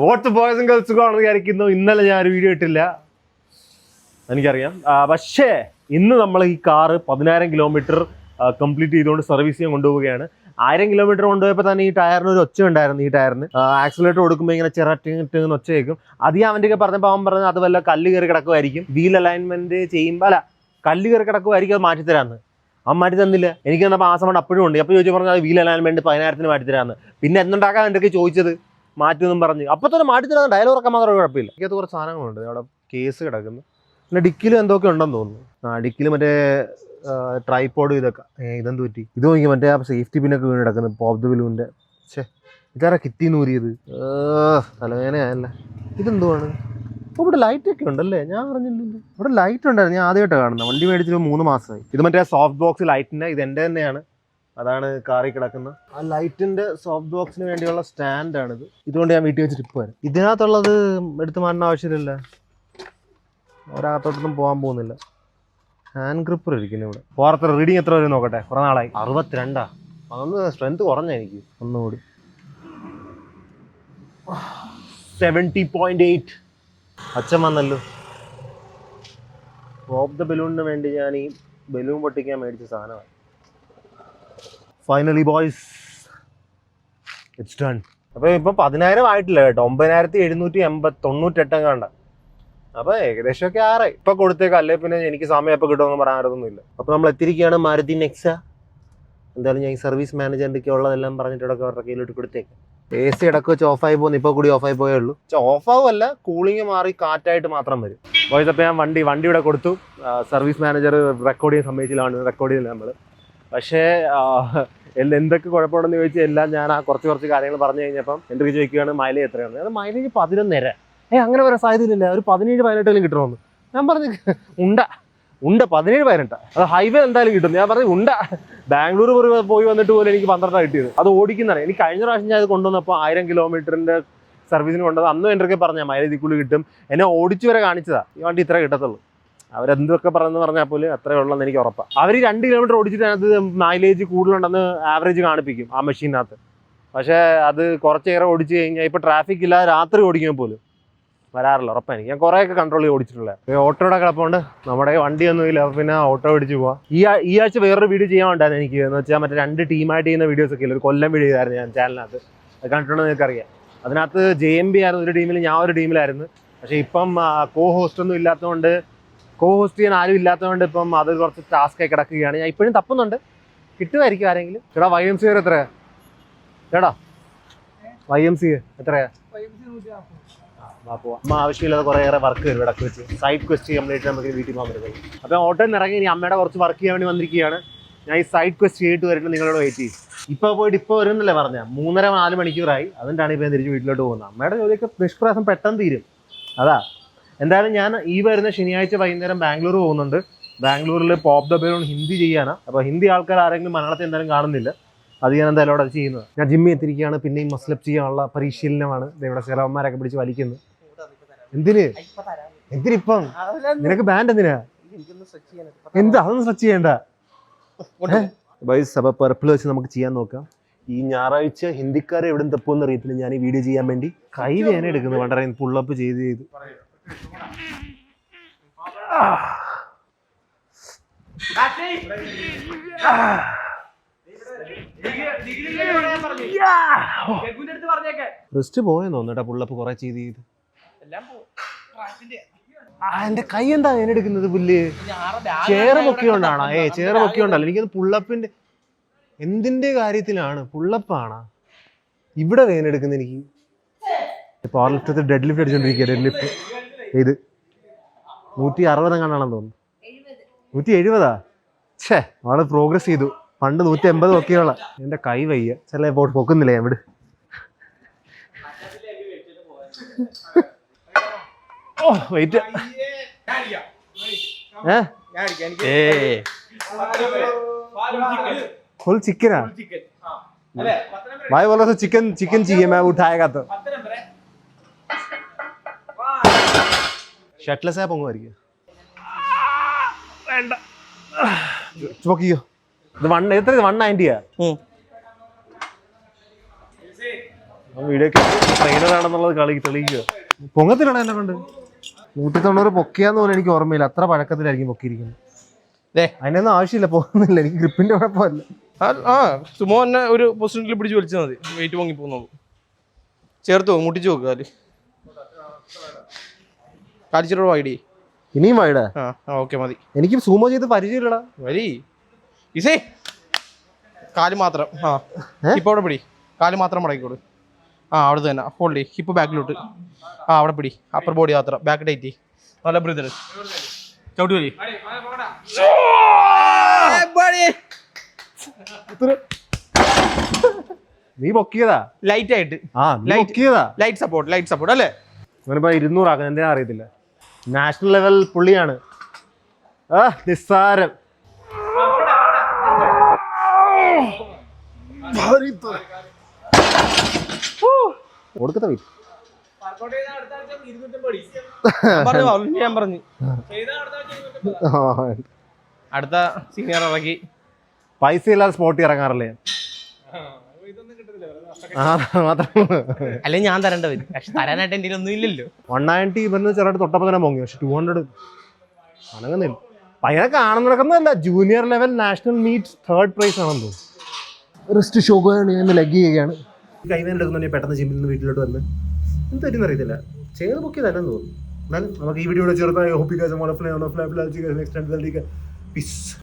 Watts boys and girls സുഖമാണെന്ന് വിചാരിക്കുന്നു. ഇന്നലെ ഞാനൊരു വീഡിയോ ഇട്ടില്ല, എനിക്കറിയാം. പക്ഷേ ഇന്ന് നമ്മൾ ഈ കാറ് 10,000 കിലോമീറ്റർ കംപ്ലീറ്റ് ചെയ്തുകൊണ്ട് സർവീസ് ചെയ്യാൻ കൊണ്ടുപോവുകയാണ്. 1000 കിലോമീറ്റർ കൊണ്ടുപോയപ്പോൾ തന്നെ ഈ ടയറിന് ഒരു ഒച്ച ഉണ്ടായിരുന്നു. ഈ ടയറിന് ആക്സിലേറ്റർ കൊടുക്കുമ്പോൾ ഇങ്ങനെ ചെറുങ്ങനെ ഒച്ച കേൾക്കും. അത് ഞാൻ അവൻ്റെ പറഞ്ഞപ്പോൾ അവൻ പറഞ്ഞത് അത് വല്ല കല്ല് കയറി കിടക്കുമായിരിക്കും, വീൽ അലൈൻമെന്റ് ചെയ്യുമ്പോൾ അല്ല കല്ല് കയറി കിടക്കുമായിരിക്കും, അത് മാറ്റിത്തരാമെന്ന്. അവൻ മാറ്റി തന്നില്ല. എനിക്ക് തന്നപ്പോൾ ആ സമയം അപ്പോഴും ഉണ്ട്. അപ്പോൾ ചോദിച്ചു പറഞ്ഞാൽ വീൽ അലൈൻമെന്റ് 10,000-ന് മാറ്റിത്തരാമെന്ന്. പിന്നെ എന്തുണ്ടാക്കാൻ എൻ്റെ ചോദിച്ചത് മാറ്റുമെന്നും പറഞ്ഞ് അപ്പോൾ തന്നെ മാറ്റിത്തരാമെന്ന്. ഡയലോഗ് ഇറക്കാൻ മാത്രമേ കുഴപ്പമില്ല. എനിക്കത് കുറച്ച് സാധനങ്ങളുണ്ട് അവിടെ കേസ് കിടക്കുന്നു. പിന്നെ ഡിക്കിലും എന്തൊക്കെ ഉണ്ടെന്ന് തോന്നുന്നു. ഡിക്കിൽ മറ്റേ ട്രൈപോഡ് ഇതൊക്കെ. ഇതെന്ത് പറ്റി? ഇത് നോക്കി മറ്റേ ആ സേഫ്റ്റി പിന്നൊക്കെ വീണ് കിടക്കുന്നു. പോപ്പ് ദ ബലൂണിൻ്റെ. ഛേ, ഇതാരാ കിറ്റി നൂരിയത്? തലവേദനയല്ല. ഇതെന്തുവാണ്? അപ്പോൾ ഇവിടെ ലൈറ്റൊക്കെ ഉണ്ടല്ലേ? ഞാൻ പറഞ്ഞില്ലല്ലോ ഇവിടെ ലൈറ്റ് ഉണ്ടായിരുന്നു. ഞാൻ ആദ്യമായിട്ടാണ് കാണുന്നത്. വണ്ടി മേടിച്ചിട്ട് 3 മാസമായി. ഇത് മറ്റേ സോഫ്റ്റ് ബോക്സ് ലൈറ്റിൻ്റെ ഇത് എൻ്റെ തന്നെയാണ്. അതാണ് കാറിൽ കിടക്കുന്നത്. ആ ലൈറ്റിൻ്റെ സോഫ്റ്റ് ബോക്സിന് വേണ്ടിയുള്ള സ്റ്റാൻഡാണിത്. ഇതുകൊണ്ട് ഞാൻ വീട്ടിൽ വെച്ചിട്ട് ഇപ്പോൾ വരാം. ഇതിനകത്തുള്ളത് എടുത്ത് മാറ്റേണ്ട ആവശ്യമില്ല. ഒരകത്തോട്ടൊന്നും പോകാൻ പോകുന്നില്ല. ഹാൻഡ് ഗ്രിപ്പർ ഇരിക്കുന്നു ഇവിടെ. പുറത്ത് റീഡിങ് എത്ര വരും നോക്കട്ടെ. കുറേ നാളായി. 62. അതൊന്ന് സ്ട്രെങ്ത് കുറഞ്ഞ എനിക്ക് ഒന്നുകൂടി. 70.8. അച്ഛൻ വന്നല്ലോ. പോപ്പ് ദ ബലൂണിന് വേണ്ടി ഞാൻ ഈ ബലൂൺ പൊട്ടിക്കാൻ മേടിച്ച സാധനമാണ്. Finally boys, it's done. അപ്പോൾ ഇപ്പം 10,000 ആയിട്ടില്ല കേട്ടോ. 9,798 കണ്ട. അപ്പോൾ ഏകദേശമൊക്കെ ആറായി. ഇപ്പം കൊടുത്തേക്കാം, അല്ലെ പിന്നെ എനിക്ക് സമയം എപ്പോൾ കിട്ടുമെന്ന് പറയാനൊന്നുമില്ല. അപ്പോൾ നമ്മൾ എത്തിയിരിക്കുകയാണ് മാരുതി നെക്സ. എന്തായാലും ഞാൻ ഈ സർവീസ് മാനേജറിൻ്റെയൊക്കെ ഉള്ളതെല്ലാം പറഞ്ഞിട്ട് ഇടയ്ക്ക് അവരുടെ കയ്യിലോട്ട് കൊടുത്തേക്കാം. AC ഇടയ്ക്ക് വെച്ച് ഓഫായി പോകുന്നു. ഇപ്പോൾ കൂടി ഓഫായി പോയേ ഉള്ളൂ. ഓഫാവുമല്ല, കൂളിങ് മാറി കാറ്റായിട്ട് മാത്രം വരും. പോയപ്പോൾ ഞാൻ വണ്ടി ഇവിടെ കൊടുത്തു. സർവീസ് മാനേജർ റെക്കോർഡ് ചെയ്യാൻ സമ്മതിച്ചില്ലാണ്. റെക്കോർഡ് ചെയ്തില്ല നമ്മൾ. പക്ഷേ എന്തൊക്കെ കുഴപ്പമുണ്ടെന്ന് ചോദിച്ചാൽ എല്ലാം ഞാൻ ആ കുറച്ച് കാര്യങ്ങൾ പറഞ്ഞു കഴിഞ്ഞപ്പം എൻ്റെ ചോദിക്കുകയാണ് മൈലേജ് എത്രയാണ്. അത് മൈലേജ് 11.5. അങ്ങനെ വരാൻ സാധ്യതയില്ല. ഒരു 17-18 കിട്ടണമെന്ന് ഞാൻ പറഞ്ഞു. ഉണ്ട 17-18. അത് ഹൈവേ എന്തായാലും കിട്ടും. ഞാൻ പറഞ്ഞു ഉണ്ട. ബാംഗ്ലൂർ പോയി വന്നിട്ട് പോലും എനിക്ക് 12 കിട്ടിയത്. അത് ഓടിക്കുന്നതാണ്. എനിക്ക് കഴിഞ്ഞ പ്രാവശ്യം ഞാൻ അത് കൊണ്ടുവന്നപ്പോൾ 1000 കിലോമീറ്ററിൻ്റെ സർവീസിന് കൊണ്ടുവന്നത് അന്നും എൻ്റെ പറഞ്ഞാൽ മൈലേജ് കൂടുതൽ കിട്ടും. എന്നെ ഓടിച്ചു വരെ കാണിച്ചതാണ്. ഈ വണ്ടി ഇത്ര കിട്ടത്തുള്ളൂ. അവരെന്തൊക്കെ പറഞ്ഞാൽ പോലും അത്രേ ഉള്ളതെന്ന് എനിക്ക് ഉറപ്പാണ്. അവർ 2 കിലോമീറ്റർ ഓടിച്ചിട്ട് അതിനകത്ത് മൈലേജ് കൂടുതലുണ്ടെന്ന് ആവറേജ് കാണിപ്പിക്കും ആ മെഷീനകത്ത്. പക്ഷേ അത് കുറച്ചേറെ ഓടിച്ച് കഴിഞ്ഞാൽ ഇപ്പോൾ ട്രാഫിക് ഇല്ലാതെ രാത്രി ഓടിക്കാൻ പോലും വരാറില്ല. ഉറപ്പാണ് എനിക്ക്. ഞാൻ കുറേയൊക്കെ കൺട്രോൾ ചെയ്ത് ഓടിച്ചിട്ടുള്ളത്. ഓട്ടോയുടെ കിടപ്പുണ്ട്. നമ്മുടെ വണ്ടിയൊന്നും ഇല്ല. പിന്നെ ഓട്ടോ പിടിച്ച് പോവാം. ഈ ആഴ്ച വേറൊരു വീഡിയോ ചെയ്യാൻ ഉണ്ടായിരുന്നു എനിക്ക്. എന്ന് വെച്ചാൽ മറ്റേ 2 ടീമായിട്ട് ചെയ്യുന്ന വീഡിയോസ് ഒക്കെ ഇല്ല. ഒരു കൊല്ലം വീഡിയോ ചെയ്തായിരുന്നു ഞാൻ ചാനലിനകത്ത്. അത് കണ്ടിട്ടുണ്ടെന്ന് നിങ്ങൾക്കറിയാം. അതിനകത്ത് JMB ആയിരുന്നു ഒരു ടീമിൽ, ഞാൻ ഒരു ടീമിലായിരുന്നു. പക്ഷേ ഇപ്പം കോ ഹോസ്റ്റ് ചെയ്യാൻ ആരും ഇല്ലാത്തതുകൊണ്ട് ഇപ്പം അത് കുറച്ച് ടാസ്ക്കായി കിടക്കുകയാണ്. ഞാൻ ഇപ്പോഴും തപ്പുന്നുണ്ട്. കിട്ടുമായിരിക്കും ആരെങ്കിലും. ചേട്ടാ YMCA എത്രയാ? ചേട്ടാ YMCA എത്രയാ? അമ്മ ആവശ്യമില്ലാതെ കുറേയേറെ വർക്ക് വരും ഇടയ്ക്ക് വെച്ച്. സൈഡ് ക്വസ്റ്റ് കംപ്ലീറ്റ് നമുക്ക് വീട്ടിൽ പോകാൻ പറ്റുന്നത്. അപ്പോൾ ഓട്ടോയിൽ നിന്ന് ഇറങ്ങി ഇനി അമ്മയുടെ കുറച്ച് വർക്ക് ചെയ്യാൻ വേണ്ടി വന്നിരിക്കുകയാണ്. ഞാൻ ഈ സൈഡ് ക്വസ്റ്റ് ചെയ്തിട്ട് വരുമ്പോൾ നിങ്ങളോട് വെയിറ്റ് ചെയ്യും. ഇപ്പോൾ വരുന്നല്ലേ പറഞ്ഞാൽ 3-4 മണിക്കൂറായി. അതുകൊണ്ടാണ് ഇപ്പോൾ തിരിച്ച് വീട്ടിലോട്ട് പോകുന്നത്. അമ്മയുടെ ജോലിയൊക്കെ നിഷ്പ്രയാസം പെട്ടെന്ന് തീരും. അതാ. എന്തായാലും ഞാൻ ഈ വരുന്ന ശനിയാഴ്ച വൈകുന്നേരം ബാംഗ്ലൂർ പോകുന്നുണ്ട്. ബാംഗ്ലൂരിൽ പോപ്പ് ദ ബലൂൺ ഹിന്ദി ചെയ്യാനാണ്. അപ്പോൾ ഹിന്ദി ആൾക്കാർ ആരെങ്കിലും മലയാളത്തിൽ എന്തായാലും കാണുന്നില്ല. അത് ഞാൻ എന്തായാലും അവിടെ ചെയ്യുന്നത്. ഞാൻ ജിമ്മിൽ എത്തിയിരിക്കുകയാണ്. പിന്നെയും മസ്ലപ്പ് ചെയ്യാനുള്ള പരിശീലനമാണ്. ഇവിടെ ചിലവന്മാരൊക്കെ പിടിച്ച് വലിക്കുന്നത്. എന്തിനിപ്പം? നിനക്ക് ബാൻഡ് എന്തിനാ? അതൊന്നും സ്ട്രെച്ച് ചെയ്യണ്ട. ബൈസ്, അപ്പോൾ പെർപ്പിൾ വെച്ച് നമുക്ക് ചെയ്യാൻ നോക്കാം. ഈ ഞായറാഴ്ച ഹിന്ദിക്കാരെ എവിടെ നിന്ന് തപ്പുമെന്ന് അറിയത്തില്ല. ഞാൻ ഈ വീഡിയോ ചെയ്യാൻ വേണ്ടി കൈ വേന എടുക്കുന്നു. വളരെ പുള്ളപ്പ് ചെയ്ത് റിസ്റ്റ് പോയെന്ന് തോന്നുന്നു. പുള്ളപ്പ് കുറെ ചെയ്ത് എന്റെ കൈ എന്താ വേനെടുക്കുന്നത്? പുല്ല് ചെയർ പൊക്കിയോണ്ടാണോ? ചെയർ പൊക്കിയോണ്ടല്ലോ. എനിക്കത് പുള്ളപ്പിന്റെ എന്തിന്റെ കാര്യത്തിലാണ്? പുള്ളപ്പാണോ ഇവിടെ വേനെടുക്കുന്നത്? എനിക്ക് പവർ ലിഫ്റ്റ് ഡെഡ് ലിഫ്റ്റ് അടിച്ചോണ്ടിരിക്കുക. ഡെഡ് ലിഫ്റ്റ് ഇത് 160 കണ്ടാണെന്ന് തോന്നുന്നു. 170. ഛേ, അവള് പ്രോഗ്രസ് ചെയ്തു. പണ്ട് 180 ഒക്കെയുള്ള. എൻ്റെ കൈ വയ്യ. ചില പൊക്കുന്നില്ല ഞാൻ. വിട്. വെയിറ്റ്. फुल चिकन है भाई. बोला तो चिकन चाहिए. मैं उठाएगा तो ഷട്ട്ലെസ് ആയ പൊങ്ങുമായിരിക്കും. വേണ്ട, ചോക്കിയോ. ഇത് 190. വീഡിയോ ട്രെയിനർ ആണെന്നുള്ളത് തെളിയിക്കുക. പൊങ്ങത്തിലാണ് എന്നെ കൊണ്ട് 190 പൊക്കിയാന്ന് പോലും എനിക്ക് ഓർമ്മയില്ല. അത്ര പഴക്കത്തിലായിരിക്കും പൊക്കിയിരിക്കുന്നത്. അതിനൊന്നും ആവശ്യമില്ല, പോകുന്നില്ല. എനിക്ക് ഗ്രിപ്പിന്റെ കുഴപ്പമില്ല. സുമോ തന്നെ ഒരു പൊസിഷനിൽ പിടിച്ച് വലിച്ചാൽ മതി, വെയിറ്റ് പൊങ്ങി പോകുന്നുള്ളൂ. ചേർത്ത് മുട്ടിച്ച് നോക്കുക കാല്. കാലിച്ചിട്ട് വൈഡി ഇനിയും വൈഡാ? ഓക്കെ മതി. എനിക്ക് സൂമോ ചെയ്ത് പരിചയമില്ലടാ. വരി ഇസേ കാല് മാത്രം. ഇപ്പൊ അവിടെ പിടി, കാല് മാത്രം മടക്കിക്കോട്. അവിടെ തന്നെ ഹോൾഡ്. ഹിപ്പ് ബാക്കിലോട്ട്. അവിടെ പിടി. അപ്പർ ബോഡി മാത്രം ബാക്ക് ടൈറ്റ്. നല്ല ബ്രീതർ. ചവിട്ടി വലി. നീ പൊക്കിയതാ ലൈറ്റ് ആയിട്ട്. ലൈറ്റ് സപ്പോർട്ട് അല്ലേ? 200 ആക്കാൻ എന്തിനാ അറിയത്തില്ല. നാഷണൽ ലെവൽ പുള്ളിയാണ്. നിസ്സാരം. കൊടുക്കത്ത ഞാൻ പറഞ്ഞു അടുത്ത സീനിയർ ഇറക്കി. പൈസ ഇല്ലാതെ സ്പോട്ടിൽ ഇറങ്ങാറില്ലേ? അല്ലെ ഞാൻ തരേണ്ട വരും. പക്ഷെ തരാനായിട്ട് എന്റെ ഒന്നും ഇല്ലല്ലോ. 190 ഇവന്ന് ചെറുതായിട്ട് തൊട്ടപ്പോ തന്നെ പൊങ്ങി. പക്ഷെ 200 അനങ്ങുന്നില്ല. പയ്യനെ കാണാൻ നടക്കുന്നതല്ല. Junior level national meet 3rd prize ആണെന്ന് തോന്നുന്നു. റിസ്റ്റ് ഷോഗോയാണ് ഞാൻ ലെഗ് ചെയ്യുകയാണ്. കൈവേദന എടുക്കുന്നുണ്ടെങ്കിൽ പെട്ടെന്ന് ജിമ്മിൽ നിന്ന് വീട്ടിലോട്ട് വന്ന് എന്ത് പറ്റുന്ന അറിയത്തില്ല. ചെയ്ത് പൊക്കിയതല്ലെന്ന് തോന്നുന്നു. എന്നാലും നമുക്ക് ഈ വീഡിയോ ചേർത്താൽ പീസ്.